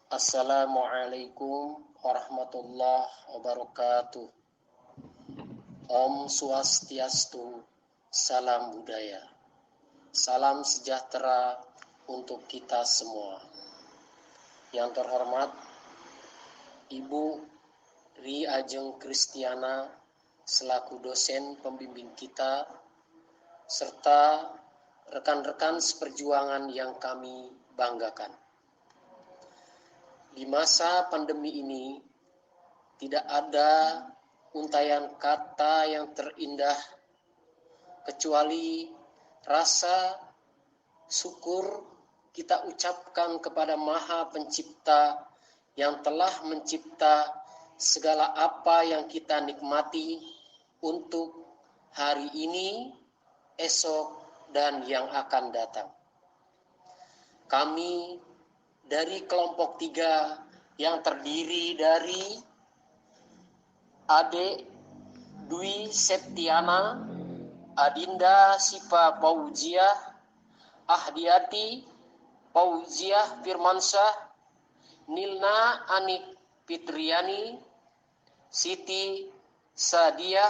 Assalamualaikum warahmatullahi wabarakatuh. Om Swastiastu, salam budaya. Salam sejahtera untuk kita semua. Yang terhormat Ibu Ri Ajeng Kristiana selaku dosen pembimbing kita, serta rekan-rekan seperjuangan yang kami banggakan. Di masa pandemi ini, tidak ada untayan kata yang terindah kecuali rasa syukur kita ucapkan kepada Maha Pencipta yang telah mencipta segala apa yang kita nikmati untuk hari ini, esok, dan yang akan datang. Kami dari kelompok 3 yang terdiri dari Adik Dwi Septiana, Adinda Sipa Pauziah, Ahdiati Pauziah Firmansyah, Nilna Anik Fitriani, Siti Sadiah,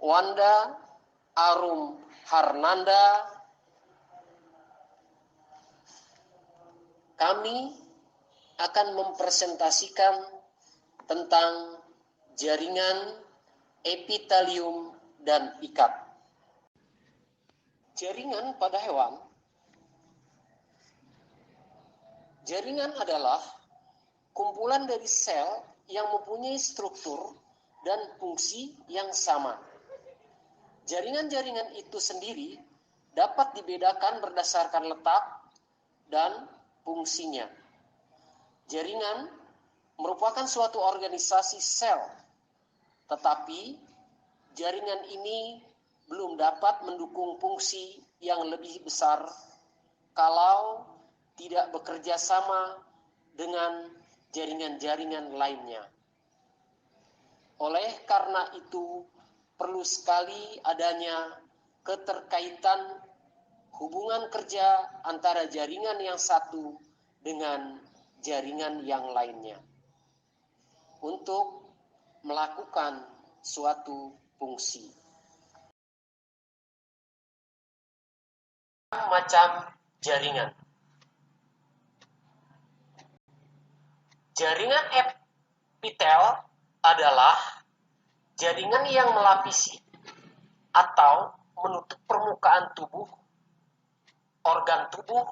Wanda Arum Harnanda. Kami akan mempresentasikan tentang jaringan epitelium dan ikat. Jaringan pada hewan. Jaringan adalah kumpulan dari sel yang mempunyai struktur dan fungsi yang sama. Jaringan-jaringan itu sendiri dapat dibedakan berdasarkan letak dan fungsinya. Jaringan merupakan suatu organisasi sel, tetapi jaringan ini belum dapat mendukung fungsi yang lebih besar kalau tidak bekerja sama dengan jaringan-jaringan lainnya. Oleh karena itu, perlu sekali adanya keterkaitan hubungan kerja antara jaringan yang satu dengan jaringan yang lainnya untuk melakukan suatu fungsi. Macam jaringan. Jaringan epitel adalah jaringan yang melapisi atau menutup permukaan tubuh, organ tubuh,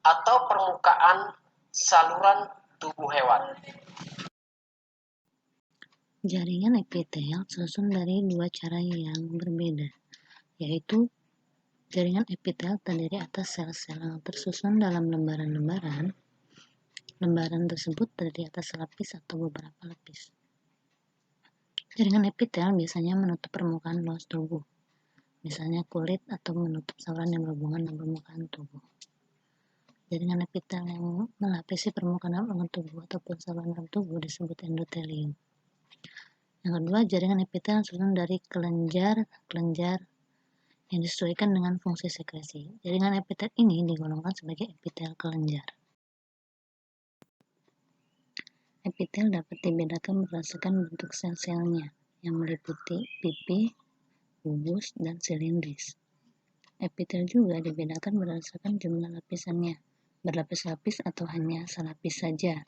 atau permukaan saluran tubuh hewan. Jaringan epitel tersusun dari 2 cara yang berbeda, yaitu jaringan epitel terdiri atas sel-sel yang tersusun dalam lembaran-lembaran. Lembaran tersebut terdiri atas lapis atau beberapa lapis. Jaringan epitel biasanya menutup permukaan luas tubuh, misalnya kulit, atau menutup saluran yang berhubungan dengan permukaan tubuh. Jaringan epitel yang melapisi permukaan organ tubuh ataupun saluran dalam tubuh disebut endotelium. Yang kedua, jaringan epitel tersusun dari kelenjar yang disesuaikan dengan fungsi sekresi. Jaringan epitel ini digolongkan sebagai epitel kelenjar. Epitel dapat dibedakan berdasarkan bentuk sel-selnya yang meliputi pipih, kubus, dan silindris. Epitel juga dibedakan berdasarkan jumlah lapisannya, berlapis-lapis atau hanya selapis saja.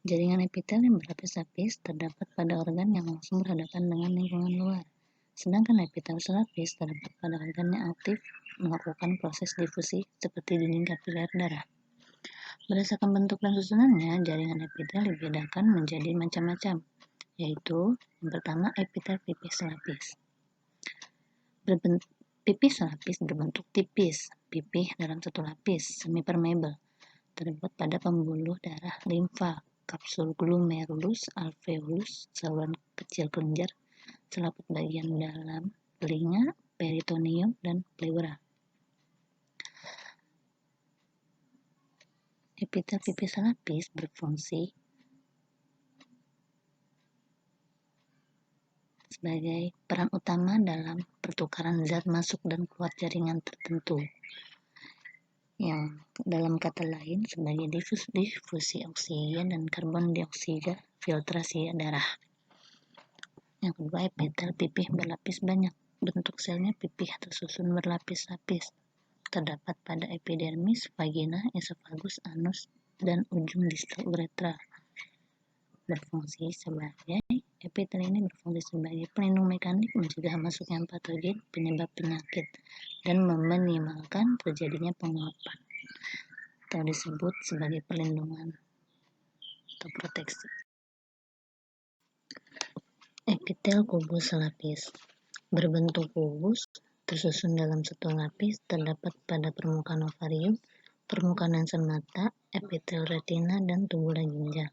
Jaringan epitel yang berlapis-lapis terdapat pada organ yang langsung berhadapan dengan lingkungan luar, sedangkan epitel selapis terdapat pada organ yang aktif melakukan proses difusi seperti dinding kapiler darah. Berdasarkan bentuk dan susunannya, jaringan epitel dibedakan menjadi macam-macam, yaitu yang pertama epitel pipih selapis. Pipih selapis berbentuk tipis, pipih dalam satu lapis, semi-permeable, terdapat pada pembuluh darah limfa, kapsul glomerulus, alveolus, saluran kecil kelenjar, selaput bagian dalam telinga, peritoneum, dan pleura. Epitel pipih selapis berfungsi sebagai peran utama dalam pertukaran zat masuk dan keluar jaringan tertentu. yang dalam kata lain sebagai difusi oksigen dan karbon dioksida filtrasi darah. Yang kedua, epitel pipih berlapis banyak. Bentuk selnya pipih tersusun berlapis-lapis. Terdapat pada epidermis, vagina, esofagus, anus, dan ujung distal uretra. Epitel ini berfungsi sebagai pelindung mekanik, mencegah masuknya patogen penyebab penyakit, dan meminimalkan terjadinya penguapan, atau disebut sebagai perlindungan atau proteksi. Epitel kubus selapis berbentuk kubus, tersusun dalam satu lapis, terdapat pada permukaan ovarium, permukaan lensa mata, epitel retina, dan tubula ginjal.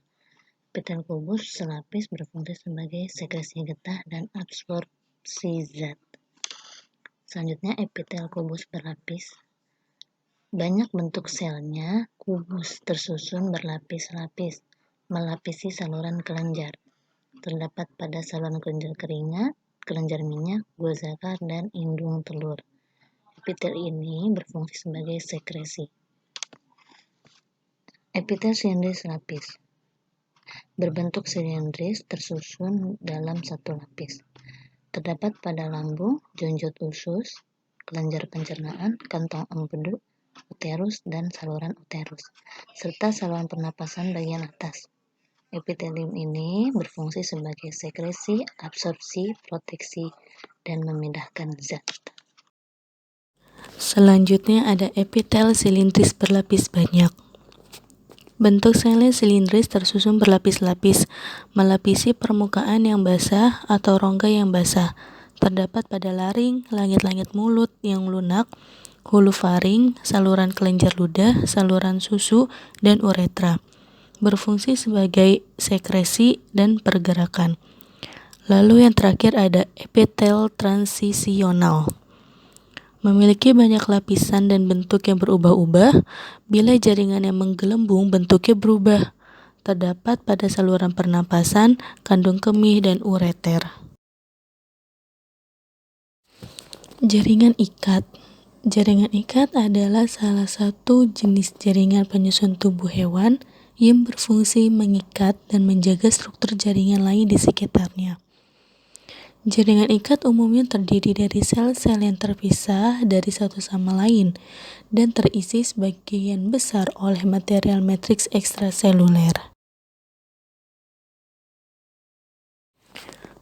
Epitel kubus selapis berfungsi sebagai sekresi getah dan absorpsi zat. Selanjutnya, epitel kubus berlapis. Banyak bentuk selnya kubus, tersusun berlapis-lapis, melapisi saluran kelenjar. Terdapat pada saluran kelenjar keringat, kelenjar minyak, gua zakar, dan indung telur. Epitel ini berfungsi sebagai sekresi. Epitel silindris lapis berbentuk silindris, tersusun dalam satu lapis. Terdapat pada lambung, jonjot usus, kelenjar pencernaan, kantong empedu, uterus, dan saluran uterus, serta saluran pernapasan bagian atas. Epitelium ini berfungsi sebagai sekresi, absorpsi, proteksi, dan memindahkan zat. Selanjutnya ada epitel silindris berlapis banyak. Bentuk selnya silindris tersusun berlapis-lapis, melapisi permukaan yang basah atau rongga yang basah. Terdapat pada laring, langit-langit mulut yang lunak, hulu faring, saluran kelenjar ludah, saluran susu, dan uretra. Berfungsi sebagai sekresi dan pergerakan. Lalu yang terakhir ada epitel transisional. Memiliki banyak lapisan dan bentuk yang berubah-ubah. Bila jaringan yang menggelembung, bentuknya berubah. Terdapat pada saluran pernapasan, kandung kemih, dan ureter. Jaringan ikat. Jaringan ikat adalah salah satu jenis jaringan penyusun tubuh hewan yang berfungsi mengikat dan menjaga struktur jaringan lain di sekitarnya. Jaringan ikat umumnya terdiri dari sel-sel yang terpisah dari satu sama lain dan terisi sebagian besar oleh material matriks ekstraseluler.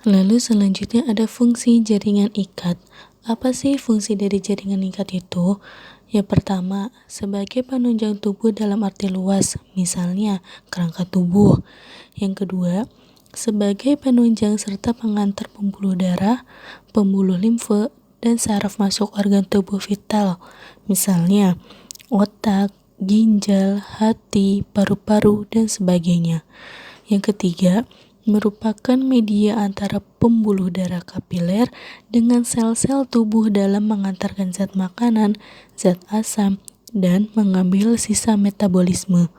Lalu selanjutnya ada fungsi jaringan ikat. Apa sih fungsi dari jaringan ikat itu? Yang pertama, sebagai penunjang tubuh dalam arti luas, misalnya kerangka tubuh. Yang kedua, sebagai penunjang serta pengantar pembuluh darah, pembuluh limfe, dan saraf masuk organ tubuh vital, misalnya otak, ginjal, hati, paru-paru, dan sebagainya. Yang ketiga, merupakan media antara pembuluh darah kapiler dengan sel-sel tubuh dalam mengantarkan zat makanan, zat asam, dan mengambil sisa metabolisme.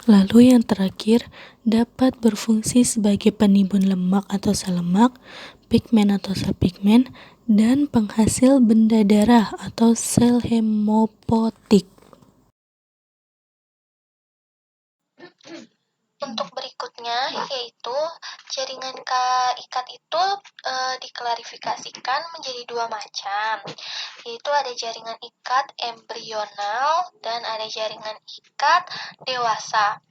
Lalu yang terakhir, dapat berfungsi sebagai penimbun lemak atau sel lemak, pigmen atau sel pigmen, dan penghasil benda darah atau sel hemopoietik. Untuk berikutnya yaitu jaringan ikat itu diklarifikasikan menjadi dua macam, yaitu ada jaringan ikat embrional dan ada jaringan ikat dewasa.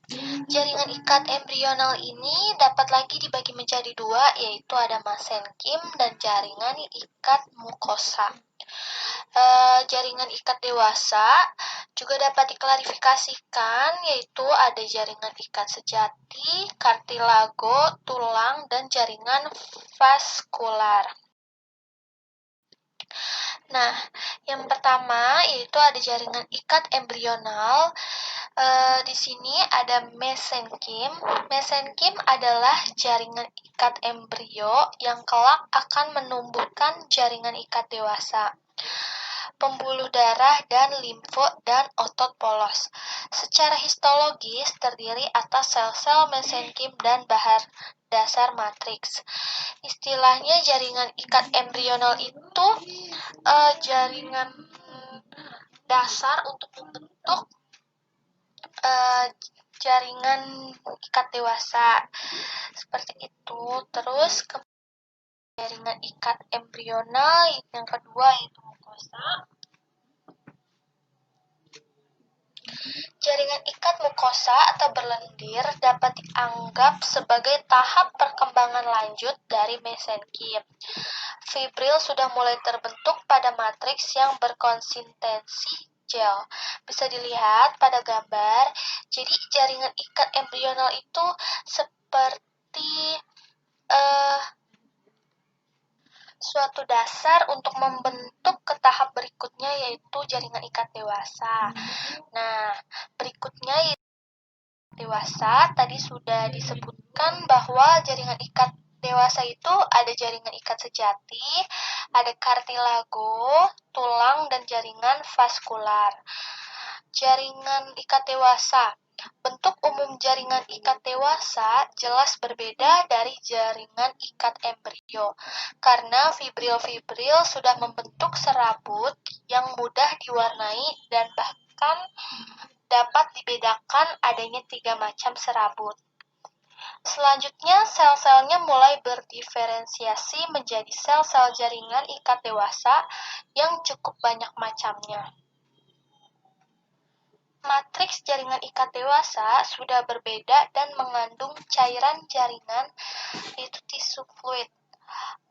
Jaringan ikat embrional ini dapat lagi dibagi menjadi dua, yaitu ada mesenkim dan jaringan ikat mukosa. Jaringan ikat dewasa juga dapat diklarifikasikan, yaitu ada jaringan ikat sejati, kartilago, tulang, dan jaringan vaskular. Nah, yang pertama yaitu ada jaringan ikat embrional. Di sini ada mesenkim. Mesenkim adalah jaringan ikat embrio yang kelak akan menumbuhkan jaringan ikat dewasa, pembuluh darah dan limfe dan otot polos. Secara histologis terdiri atas sel-sel mesenkim dan dasar matriks. Istilahnya jaringan ikat embrional itu jaringan dasar untuk membentuk jaringan ikat dewasa seperti itu. Terus jaringan ikat embrional yang kedua yaitu mukosa. Jaringan ikat mukosa atau berlendir dapat dianggap sebagai tahap perkembangan lanjut dari mesenkim. Fibril sudah mulai terbentuk pada matriks yang berkonsistensi gel. Bisa dilihat pada gambar. Jadi jaringan ikat embrional itu seperti suatu dasar untuk membentuk ke tahap berikutnya yaitu jaringan ikat dewasa. Nah, berikutnya dewasa tadi sudah disebutkan bahwa jaringan ikat dewasa itu ada jaringan ikat sejati, ada kartilago, tulang, dan jaringan vaskular. Jaringan ikat dewasa. Bentuk umum jaringan ikat dewasa jelas berbeda dari jaringan ikat embrio, karena fibril-fibril sudah membentuk serabut yang mudah diwarnai dan bahkan dapat dibedakan adanya 3 macam serabut. Selanjutnya, sel-selnya mulai berdiferensiasi menjadi sel-sel jaringan ikat dewasa yang cukup banyak macamnya. Matriks jaringan ikat dewasa sudah berbeda dan mengandung cairan jaringan yaitu tisu fluid.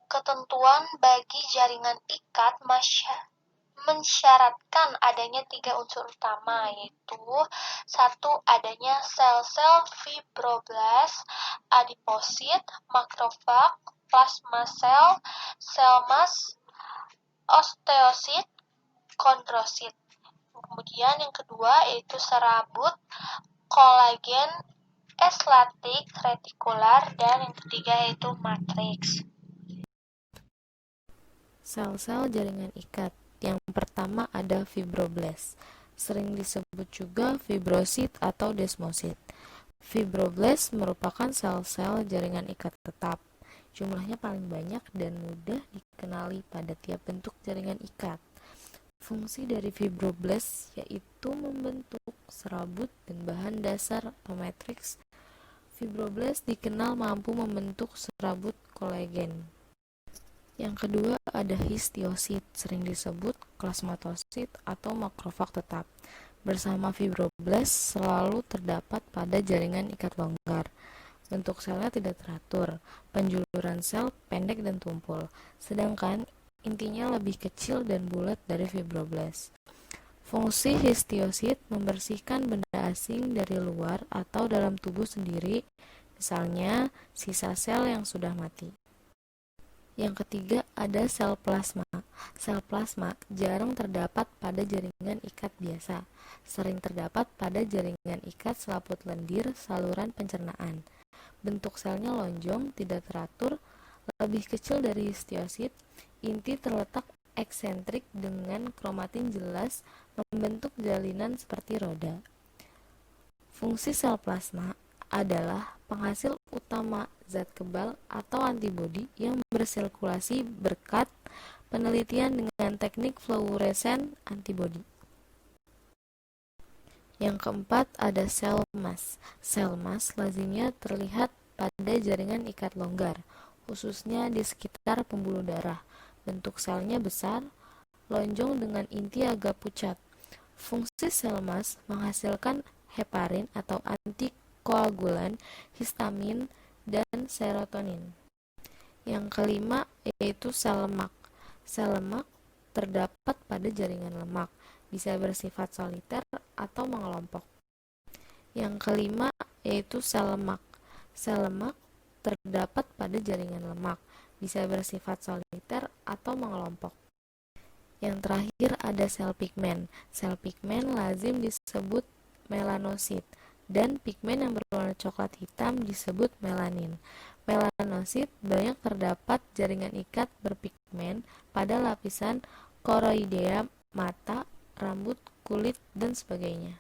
Ketentuan bagi jaringan ikat mensyaratkan adanya 3 unsur utama, yaitu 1. Adanya sel-sel fibroblast, adiposit, makrofag, plasma sel, sel mas, osteosit, kondrosit. Kemudian yang kedua yaitu serabut, kolagen, elastik, retikular, dan yang ketiga yaitu matriks. Sel-sel jaringan ikat. Yang pertama ada fibroblast, sering disebut juga fibrosit atau desmosit. Fibroblast merupakan sel-sel jaringan ikat tetap. Jumlahnya paling banyak dan mudah dikenali pada tiap bentuk jaringan ikat. Fungsi dari fibroblast yaitu membentuk serabut dan bahan dasar atau matriks. Fibroblast dikenal mampu membentuk serabut kolagen. Yang kedua ada histiosit, sering disebut plasmatosit atau makrofag tetap. Bersama fibroblast selalu terdapat pada jaringan ikat longgar. Bentuk selnya tidak teratur, penjuluran sel pendek dan tumpul, sedangkan intinya lebih kecil dan bulat dari fibroblast. Fungsi histiosit membersihkan benda asing dari luar atau dalam tubuh sendiri, misalnya sisa sel yang sudah mati. Yang ketiga ada sel plasma. Sel plasma jarang terdapat pada jaringan ikat biasa, sering terdapat pada jaringan ikat selaput lendir saluran pencernaan. Bentuk selnya lonjong, tidak teratur, lebih kecil dari histiosit, inti terletak eksentrik dengan kromatin jelas membentuk jalinan seperti roda. Fungsi sel plasma adalah penghasil utama zat kebal atau antibodi yang bersirkulasi berkat penelitian dengan teknik fluoresen antibodi. Yang keempat ada sel mas. Sel mas lazimnya terlihat pada jaringan ikat longgar, khususnya di sekitar pembuluh darah. Bentuk selnya besar, lonjong dengan inti agak pucat. Fungsi sel mas menghasilkan heparin atau antikoagulan, histamin, dan serotonin. Yang kelima yaitu sel lemak. Sel lemak terdapat pada jaringan lemak, bisa bersifat soliter atau mengelompok. Yang kelima yaitu sel lemak. Sel lemak terdapat pada jaringan lemak, bisa bersifat soliter atau mengelompok. Yang terakhir ada sel pigmen. Sel pigmen lazim disebut melanosit, dan pigmen yang berwarna coklat hitam disebut melanin. Melanosit banyak terdapat jaringan ikat berpigmen pada lapisan koroidea, mata, rambut, kulit, dan sebagainya.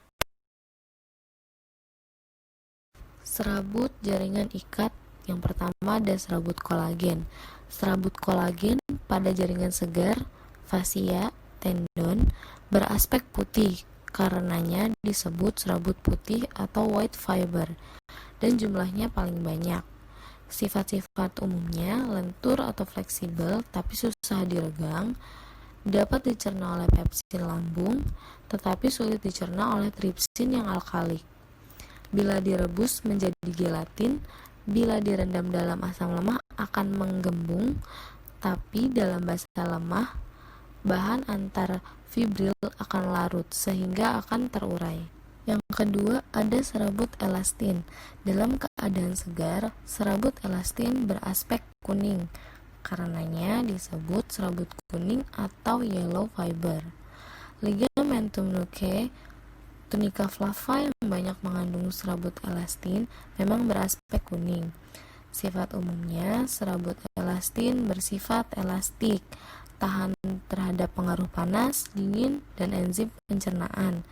Serabut jaringan ikat. Yang pertama ada serabut kolagen. Serabut kolagen pada jaringan segar, fasia, tendon beraspek putih, karenanya disebut serabut putih atau white fiber, dan jumlahnya paling banyak. Sifat-sifat umumnya lentur atau fleksibel tapi susah diregang, dapat dicerna oleh pepsin lambung, tetapi sulit dicerna oleh tripsin yang alkalik. Bila direbus menjadi gelatin, bila direndam dalam asam lemah akan menggembung, tapi dalam basa lemah, bahan antar fibril akan larut sehingga akan terurai. Yang kedua, ada serabut elastin. Dalam keadaan segar, serabut elastin beraspek kuning. Karenanya disebut serabut kuning atau yellow fiber. Ligamentum nuchae tunica flava yang banyak mengandung serabut elastin memang beraspek kuning. Sifat umumnya, serabut elastin bersifat elastik, tahan terhadap pengaruh panas, dingin, dan enzim pencernaan,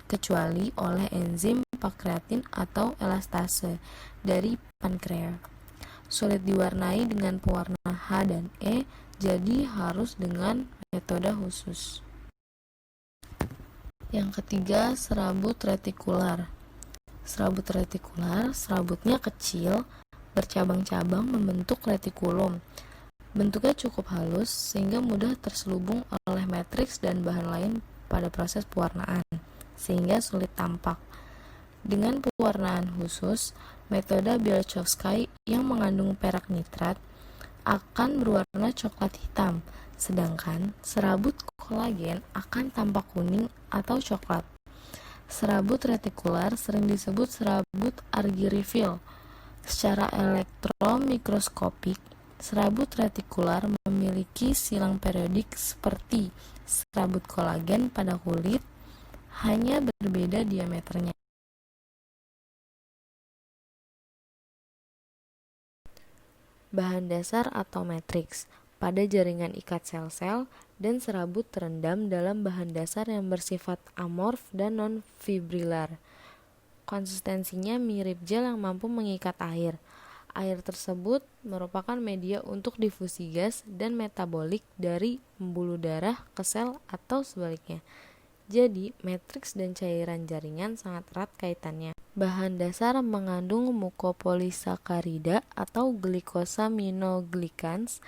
kecuali oleh enzim pankreatin atau elastase dari pankreas. Sulit diwarnai dengan pewarna H dan E, jadi harus dengan metode khusus. Yang ketiga, serabut retikular. Serabut retikular, serabutnya kecil, bercabang-cabang membentuk retikulum. Bentuknya cukup halus sehingga mudah terselubung oleh matriks dan bahan lain pada proses pewarnaan, sehingga sulit tampak. Dengan pewarnaan khusus, metode Bialkowsky yang mengandung perak nitrat akan berwarna coklat hitam, sedangkan serabut kolagen akan tampak kuning atau coklat. Serabut retikular sering disebut serabut argyrifil. Secara elektromikroskopik, serabut retikular memiliki silang periodik seperti serabut kolagen pada kulit, hanya berbeda diameternya. Bahan dasar atau matriks pada jaringan ikat sel-sel dan serabut terendam dalam bahan dasar yang bersifat amorf dan non-fibrilar. Konsistensinya mirip gel yang mampu mengikat air. Air tersebut merupakan media untuk difusi gas dan metabolik dari pembuluh darah ke sel atau sebaliknya. Jadi, matriks dan cairan jaringan sangat erat kaitannya. Bahan dasar mengandung mukopolisakarida atau glikosaminoglycans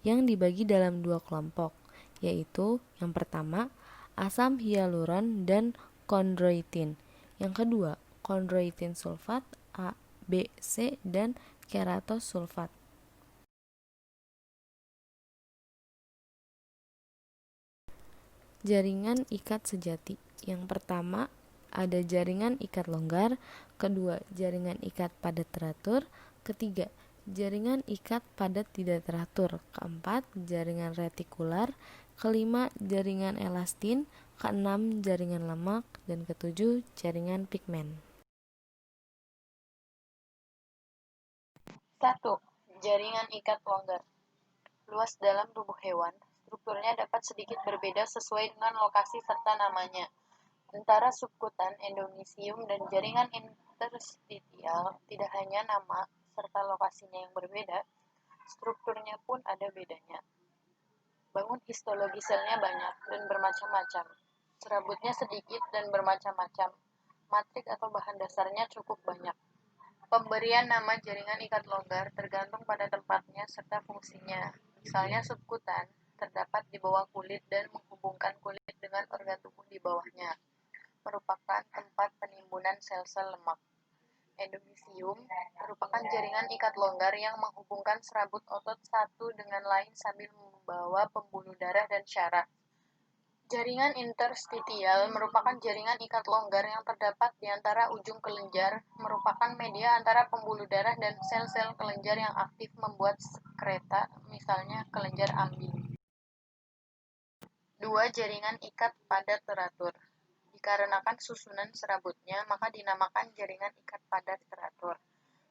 yang dibagi dalam dua kelompok, yaitu yang pertama, asam hyaluron dan kondroitin. Yang kedua, kondroitin sulfat A, B, C, dan keratosulfat. Jaringan ikat sejati. Yang pertama, ada jaringan ikat longgar, kedua, jaringan ikat padat teratur, ketiga, jaringan ikat padat tidak teratur, keempat, jaringan retikular, kelima, jaringan elastin, keenam, jaringan lemak, dan ketujuh, jaringan pigmen. 1. Jaringan ikat longgar. Luas dalam tubuh hewan, strukturnya dapat sedikit berbeda sesuai dengan lokasi serta namanya. Antara subkutan, endomysium, dan jaringan interstitial tidak hanya nama serta lokasinya yang berbeda, strukturnya pun ada bedanya. Bangun histologi selnya banyak dan bermacam-macam. Serabutnya sedikit dan bermacam-macam. Matrik atau bahan dasarnya cukup banyak. Pemberian nama jaringan ikat longgar tergantung pada tempatnya serta fungsinya. Misalnya subkutan terdapat di bawah kulit dan menghubungkan kulit dengan organ tubuh di bawahnya, merupakan tempat penimbunan sel-sel lemak. Endomysium merupakan jaringan ikat longgar yang menghubungkan serabut otot satu dengan lain sambil membawa pembuluh darah dan syaraf. Jaringan interstitial merupakan jaringan ikat longgar yang terdapat di antara ujung kelenjar, merupakan media antara pembuluh darah dan sel-sel kelenjar yang aktif membuat sekreta, misalnya kelenjar ambing. 2. Jaringan ikat padat teratur. Dikarenakan susunan serabutnya, maka dinamakan jaringan ikat padat teratur.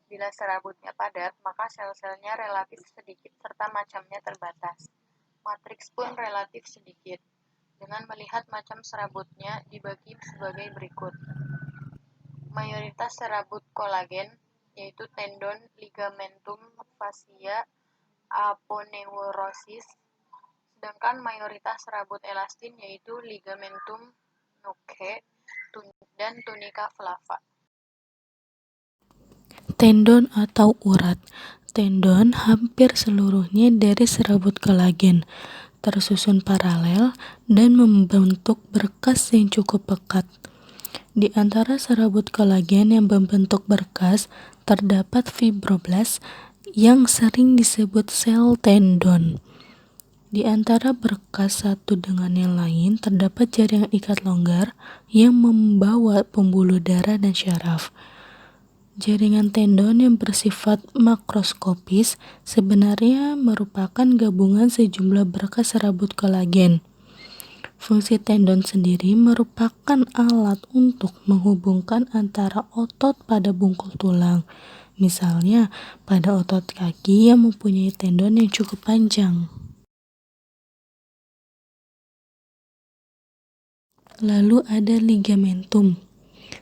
Bila serabutnya padat, maka sel-selnya relatif sedikit serta macamnya terbatas. Matriks pun relatif sedikit. Dengan melihat macam serabutnya dibagi sebagai berikut. Mayoritas serabut kolagen, yaitu tendon, ligamentum, fascia, aponeurosis, sedangkan mayoritas serabut elastin yaitu ligamentum nuchae dan tunica flava. Tendon atau urat. Tendon hampir seluruhnya dari serabut kolagen, tersusun paralel dan membentuk berkas yang cukup pekat. Di antara serabut kolagen yang membentuk berkas, terdapat fibroblast yang sering disebut sel tendon. Di antara berkas satu dengan yang lain, terdapat jaringan ikat longgar yang membawa pembuluh darah dan syaraf. Jaringan tendon yang bersifat makroskopis sebenarnya merupakan gabungan sejumlah berkas serabut kolagen. Fungsi tendon sendiri merupakan alat untuk menghubungkan antara otot pada bungkul tulang, misalnya pada otot kaki yang mempunyai tendon yang cukup panjang. Lalu ada ligamentum.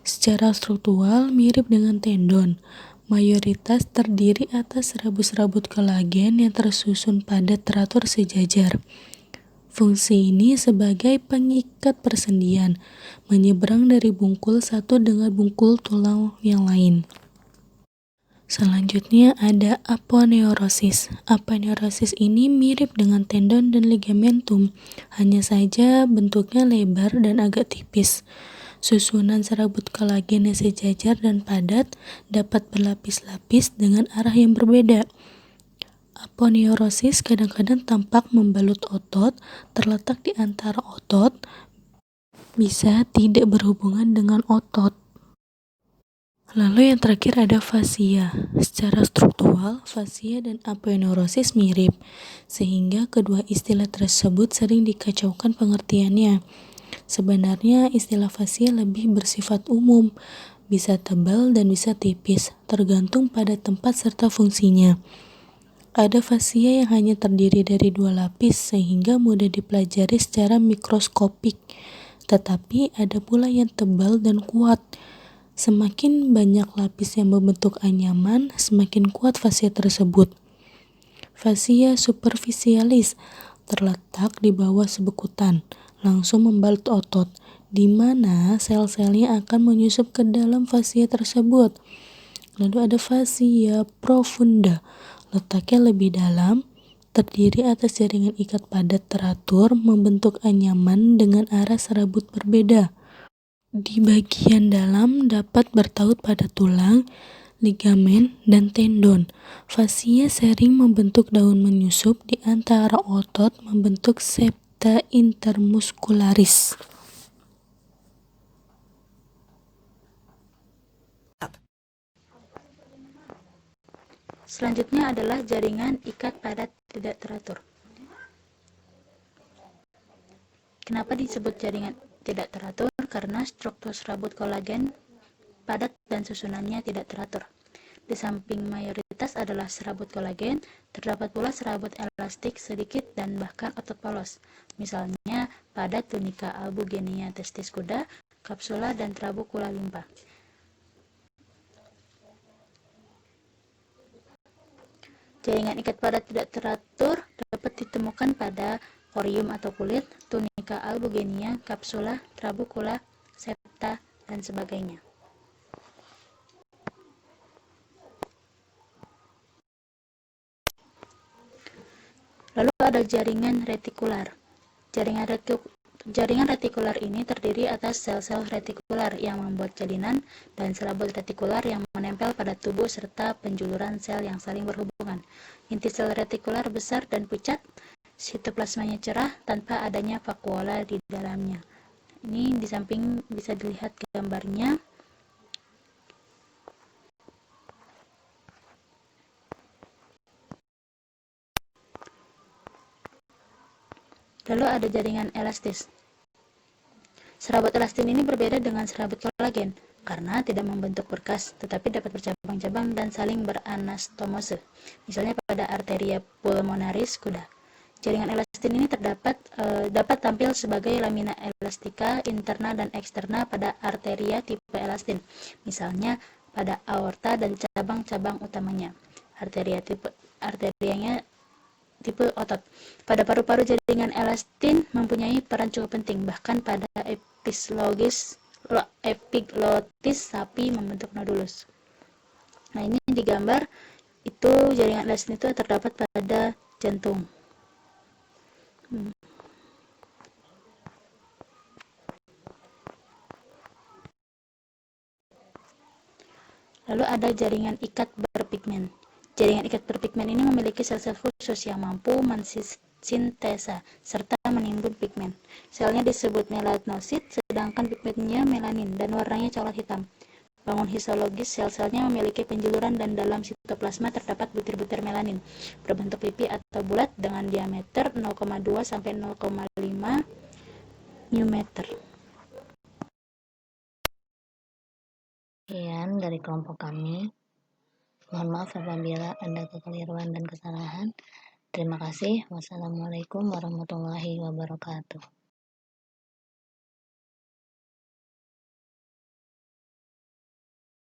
Secara struktural mirip dengan tendon, mayoritas terdiri atas serabut-serabut kolagen yang tersusun padat teratur sejajar. Fungsi ini sebagai pengikat persendian, menyeberang dari bungkul satu dengan bungkul tulang yang lain. Selanjutnya ada aponeurosis. Aponeurosis ini mirip dengan tendon dan ligamentum, hanya saja bentuknya lebar dan agak tipis. Susunan serabut kolagen yang sejajar dan padat dapat berlapis-lapis dengan arah yang berbeda. Aponeurosis kadang-kadang tampak membalut otot, terletak di antara otot, bisa tidak berhubungan dengan otot. Lalu yang terakhir ada fascia. Secara struktural, fascia dan aponeurosis mirip, sehingga kedua istilah tersebut sering dikacaukan pengertiannya. Sebenarnya istilah fascia lebih bersifat umum, bisa tebal dan bisa tipis, tergantung pada tempat serta fungsinya. Ada fascia yang hanya terdiri dari 2 lapis sehingga mudah dipelajari secara mikroskopik, tetapi ada pula yang tebal dan kuat. Semakin banyak lapis yang membentuk anyaman, semakin kuat fascia tersebut. Fascia superficialis terletak di bawah sebekutan, langsung membalut otot, di mana sel-selnya akan menyusup ke dalam fascia tersebut. Lalu ada fascia profunda, letaknya lebih dalam, terdiri atas jaringan ikat padat teratur membentuk anyaman dengan arah serabut berbeda. Di bagian dalam dapat bertaut pada tulang, ligamen, dan tendon. Fascia sering membentuk daun menyusup di antara otot membentuk septa intermuscularis. Selanjutnya adalah jaringan ikat padat tidak teratur. Kenapa disebut jaringan tidak teratur? Karena struktur serabut kolagen padat dan susunannya tidak teratur. Di samping mayoritas adalah serabut kolagen, terdapat pula serabut elastik sedikit dan bahkan otot polos. Misalnya pada tunica albugenia testis kuda, kapsula, dan trabecula limpa. Jaringan ikat padat tidak teratur dapat ditemukan pada corium atau kulit, tunica albugenia, kapsula, trabecula, septa, dan sebagainya. Lalu ada jaringan retikular. Jaringan retikular ini terdiri atas sel-sel retikular yang membuat jalinan dan serabut retikular yang menempel pada tubuh serta penjuluran sel yang saling berhubungan. Inti sel retikular besar dan pucat, sitoplasmanya cerah tanpa adanya vakuola di dalamnya. Ini di samping bisa dilihat gambarnya. Lalu ada jaringan elastis. Serabut elastin ini berbeda dengan serabut kolagen karena tidak membentuk berkas, tetapi dapat bercabang-cabang dan saling beranastomose. Misalnya pada arteria pulmonaris kuda. Jaringan elastin ini dapat tampil sebagai lamina elastika interna dan eksterna pada arteria tipe elastin. Misalnya pada aorta dan cabang-cabang utamanya. Arterianya tipe otot. Pada paru-paru, jaringan elastin mempunyai peran cukup penting, bahkan pada epiglotis sapi membentuk nodulus. Nah, ini di gambar itu jaringan elastin itu terdapat pada jantung. Lalu ada jaringan ikat berpigmen. Jaringan ikat berpigmen ini memiliki sel-sel khusus yang mampu mensintesa serta menimbun pigmen. Selnya disebut melanosit, sedangkan pigmennya melanin dan warnanya coklat hitam. Bangun histologis, sel-selnya memiliki penjuluran dan dalam sitoplasma terdapat butir-butir melanin berbentuk pipi atau bulat dengan diameter 0,2 sampai 0,5 μm. Sekian dari kelompok kami. Mohon maaf apabila ada kekeliruan dan kesalahan. Terima kasih. Wassalamualaikum warahmatullahi wabarakatuh.